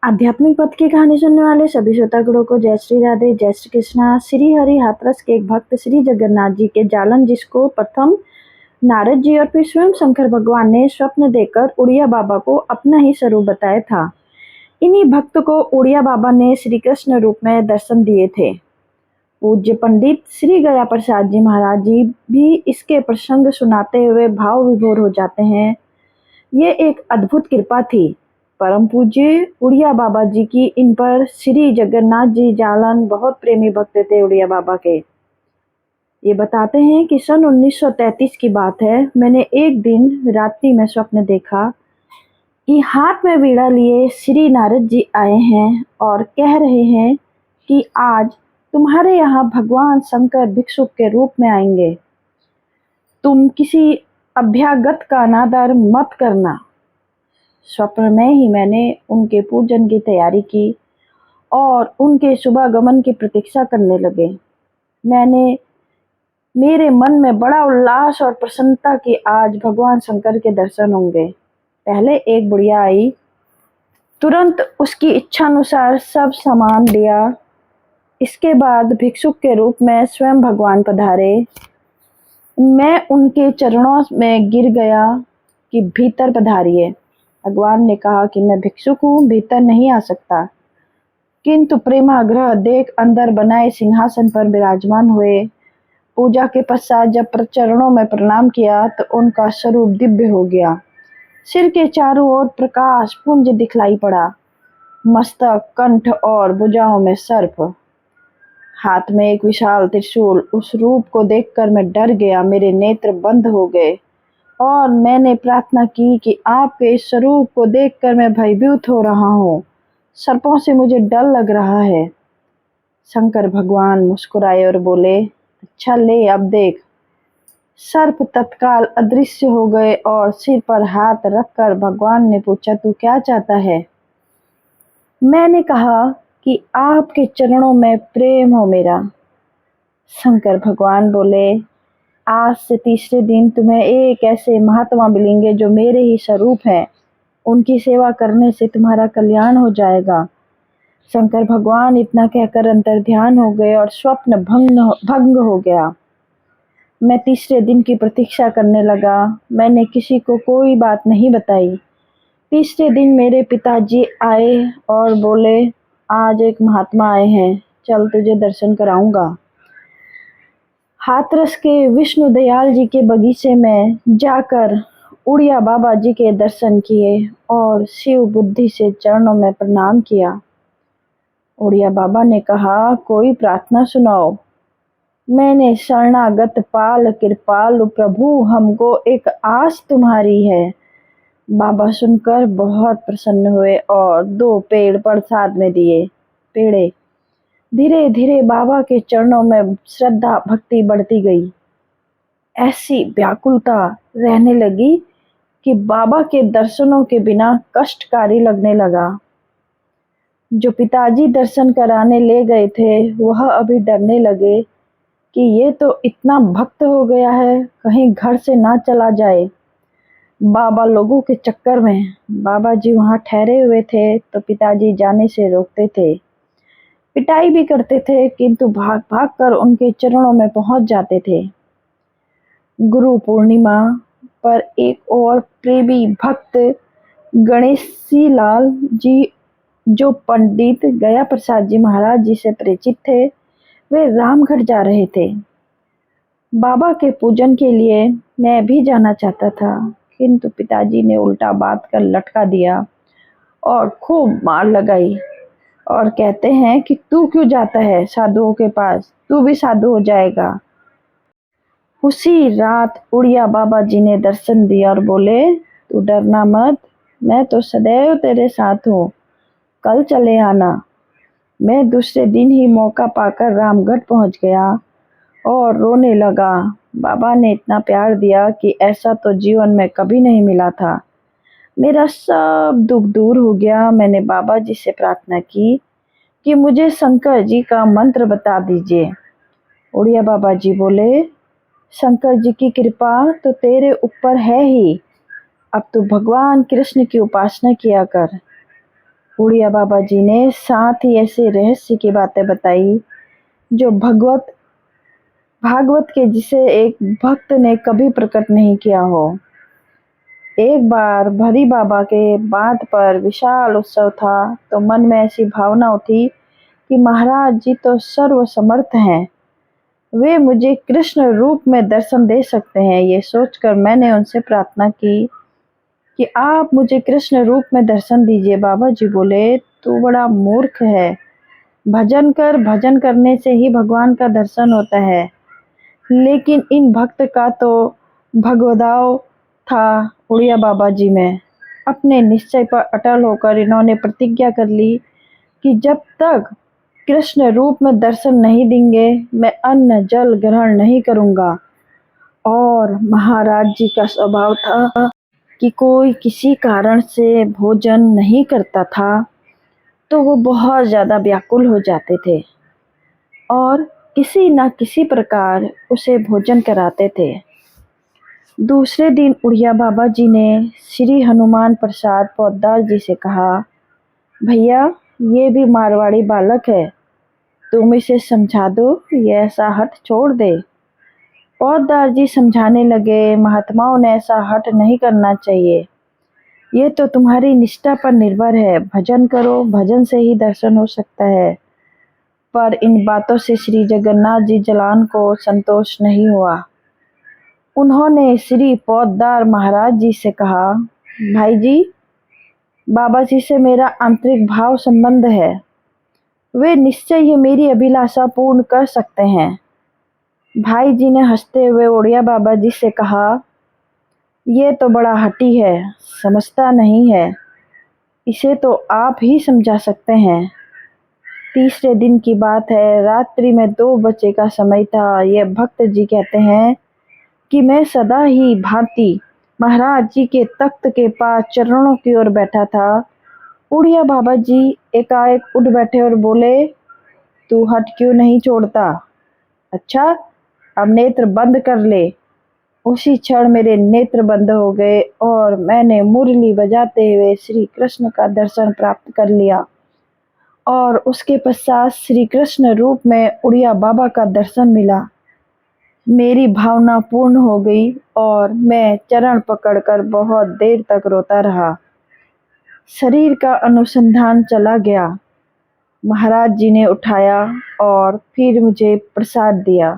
आध्यात्मिक पथ की कहानी सुनने वाले सभी श्रोतागणों को जय श्री राधे, जय श्री कृष्णा। श्री हरि हाथरस के एक भक्त श्री जगन्नाथ जी के जालन, जिसको प्रथम नारद जी और फिर स्वयं शंकर भगवान ने स्वप्न देकर उड़िया बाबा को अपना ही स्वरूप बताया था। इन्हीं भक्त को उड़िया बाबा ने श्री कृष्ण रूप में दर्शन दिए थे। पूज्य पंडित श्री गया प्रसाद जी महाराज जी भी इसके प्रसंग सुनाते हुए भाव विभोर हो जाते हैं। ये एक अद्भुत कृपा थी परम पूज्य उड़िया बाबा जी की इन पर। श्री जगन्नाथ जी जालन बहुत प्रेमी भक्त थे उड़िया बाबा के। ये बताते हैं कि सन 1933 की बात है। मैंने एक दिन रात्रि में स्वप्न देखा कि हाथ में वीणा लिए श्री नारद जी आए हैं और कह रहे हैं कि आज तुम्हारे यहाँ भगवान शंकर भिक्षुक के रूप में आएंगे। तुम किसी अभ्यागत का अनादर मत करना। स्वप्न में ही मैंने उनके पूजन की तैयारी की और उनके शुभागमन की प्रतीक्षा करने लगे। मेरे मन में बड़ा उल्लास और प्रसन्नता कि आज भगवान शंकर के दर्शन होंगे। पहले एक बुढ़िया आई, तुरंत उसकी इच्छा अनुसार सब सामान लिया। इसके बाद भिक्षुक के रूप में स्वयं भगवान पधारे। मैं उनके चरणों में गिर गया कि भीतर पधारिए। भगवान ने कहा कि मैं भिक्षुक हूँ, भीतर नहीं आ सकता, किंतु प्रेमाग्रह देख अंदर बनाए सिंहासन पर विराजमान हुए। पूजा के पश्चात जब चरणों में प्रणाम किया तो उनका स्वरूप दिव्य हो गया। सिर के चारों ओर प्रकाश पुंज दिखलाई पड़ा, मस्तक, कंठ और भुजाओं में सर्प, हाथ में एक विशाल त्रिशूल। उस रूप को देखकर मैं डर गया, मेरे नेत्र बंद हो गए और मैंने प्रार्थना की कि आपके इस स्वरूप को देखकर मैं भयभीत हो रहा हूँ, सर्पों से मुझे डर लग रहा है। शंकर भगवान मुस्कुराए और बोले, अच्छा ले, अब देख। सर्प तत्काल अदृश्य हो गए और सिर पर हाथ रखकर भगवान ने पूछा, तू क्या चाहता है? मैंने कहा कि आपके चरणों में प्रेम हो मेरा। शंकर भगवान बोले, आज से तीसरे दिन तुम्हें एक ऐसे महात्मा मिलेंगे जो मेरे ही स्वरूप हैं। उनकी सेवा करने से तुम्हारा कल्याण हो जाएगा। शंकर भगवान इतना कहकर अंतर ध्यान हो गए और स्वप्न भंग हो गया। मैं तीसरे दिन की प्रतीक्षा करने लगा। मैंने किसी को कोई बात नहीं बताई। तीसरे दिन मेरे पिताजी आए और बोले, आज एक महात्मा आए हैं, चल तुझे दर्शन कराऊंगा। हाथरस के विष्णु दयाल जी के बगीचे में जाकर उड़िया बाबा जी के दर्शन किए और शिव बुद्धि से चरणों में प्रणाम किया। उड़िया बाबा ने कहा, कोई प्रार्थना सुनाओ। मैंने शरणागत पाल कृपालु प्रभु, हमको एक आस तुम्हारी है। बाबा सुनकर बहुत प्रसन्न हुए और 2 पेड़ प्रसाद में दिए। पेड़े धीरे धीरे बाबा के चरणों में श्रद्धा भक्ति बढ़ती गई। ऐसी व्याकुलता रहने लगी कि बाबा के दर्शनों के बिना कष्टकारी लगने लगा। जो पिताजी दर्शन कराने ले गए थे वह अभी डरने लगे कि ये तो इतना भक्त हो गया है, कहीं घर से ना चला जाए। बाबा लोगों के चक्कर में बाबा जी वहाँ ठहरे हुए थे तो पिताजी जाने से रोकते थे, पिटाई भी करते थे, किंतु भाग भाग कर उनके चरणों में पहुंच जाते थे। गुरु पूर्णिमा पर एक और प्रेमी भक्त गणेशी लाल जी, जो पंडित गया प्रसाद जी महाराज जी से परिचित थे, वे रामगढ़ जा रहे थे। बाबा के पूजन के लिए मैं भी जाना चाहता था, किंतु पिताजी ने उल्टा बात कर लटका दिया और खूब मार लगाई और कहते हैं कि तू क्यों जाता है साधुओं के पास, तू भी साधु हो जाएगा। उसी रात उड़िया बाबा जी ने दर्शन दिया और बोले, तू डरना मत, मैं तो सदैव तेरे साथ हूँ, कल चले आना। मैं दूसरे दिन ही मौका पाकर रामगढ़ पहुँच गया और रोने लगा। बाबा ने इतना प्यार दिया कि ऐसा तो जीवन में कभी नहीं मिला था। मेरा सब दुख दूर हो गया। मैंने बाबा जी से प्रार्थना की कि मुझे शंकर जी का मंत्र बता दीजिए। उड़िया बाबा जी बोले, शंकर जी की कृपा तो तेरे ऊपर है ही, अब तू भगवान कृष्ण की उपासना किया कर। उड़िया बाबा जी ने साथ ही ऐसे रहस्य की बातें बताई जो भागवत के जिसे एक भक्त ने कभी प्रकट नहीं किया हो। एक बार भरी बाबा के बात पर विशाल उत्सव था तो मन में ऐसी भावना उठी कि महाराज जी तो सर्वसमर्थ हैं। वे मुझे कृष्ण रूप में दर्शन दे सकते हैं। ये सोचकर मैंने उनसे प्रार्थना की कि आप मुझे कृष्ण रूप में दर्शन दीजिए। बाबा जी बोले, तू बड़ा मूर्ख है। भजन कर, भजन करने से ही भगवान का दर्शन होता है। लेकिन इन भक्त का तो भगवदाव था उड़िया बाबा जी में। अपने निश्चय पर अटल होकर इन्होंने प्रतिज्ञा कर ली कि जब तक कृष्ण रूप में दर्शन नहीं देंगे मैं अन्न जल ग्रहण नहीं करूंगा। और महाराज जी का स्वभाव था कि कोई किसी कारण से भोजन नहीं करता था तो वो बहुत ज़्यादा व्याकुल हो जाते थे और किसी न किसी प्रकार उसे भोजन कराते थे। दूसरे दिन उड़िया बाबा जी ने श्री हनुमान प्रसाद पोद्दार जी से कहा, भैया ये भी मारवाड़ी बालक है, तुम इसे समझा दो, ये ऐसा हठ छोड़ दे। पोद्दार जी समझाने लगे, महात्माओं ने ऐसा हठ नहीं करना चाहिए। ये तो तुम्हारी निष्ठा पर निर्भर है। भजन करो, भजन से ही दर्शन हो सकता है। पर इन बातों से श्री जगन्नाथ जी जलान को संतोष नहीं हुआ। उन्होंने श्री पोद्दार महाराज जी से कहा, भाई जी, बाबा जी से मेरा आंतरिक भाव संबंध है। वे निश्चय ही मेरी अभिलाषा पूर्ण कर सकते हैं। भाई जी ने हंसते हुए उड़िया बाबा जी से कहा, ये तो बड़ा हठी है, समझता नहीं है। इसे तो आप ही समझा सकते हैं। तीसरे दिन की बात है, रात्रि में 2 बजे का समय था। ये भक्त जी कहते हैं कि मैं सदा ही भांति महाराज जी के तख्त के पास चरणों की ओर बैठा था। उड़िया बाबा जी एकाएक उठ बैठे और बोले, तू हट क्यों नहीं छोड़ता? अच्छा, अब नेत्र बंद कर ले। उसी क्षण मेरे नेत्र बंद हो गए और मैंने मुरली बजाते हुए श्री कृष्ण का दर्शन प्राप्त कर लिया। और उसके पश्चात श्री कृष्ण रूप में उड़िया बाबा का दर्शन मिला। मेरी भावना पूर्ण हो गई और मैं चरण पकड़कर बहुत देर तक रोता रहा। शरीर का अनुसंधान चला गया। महाराज जी ने उठाया और फिर मुझे प्रसाद दिया।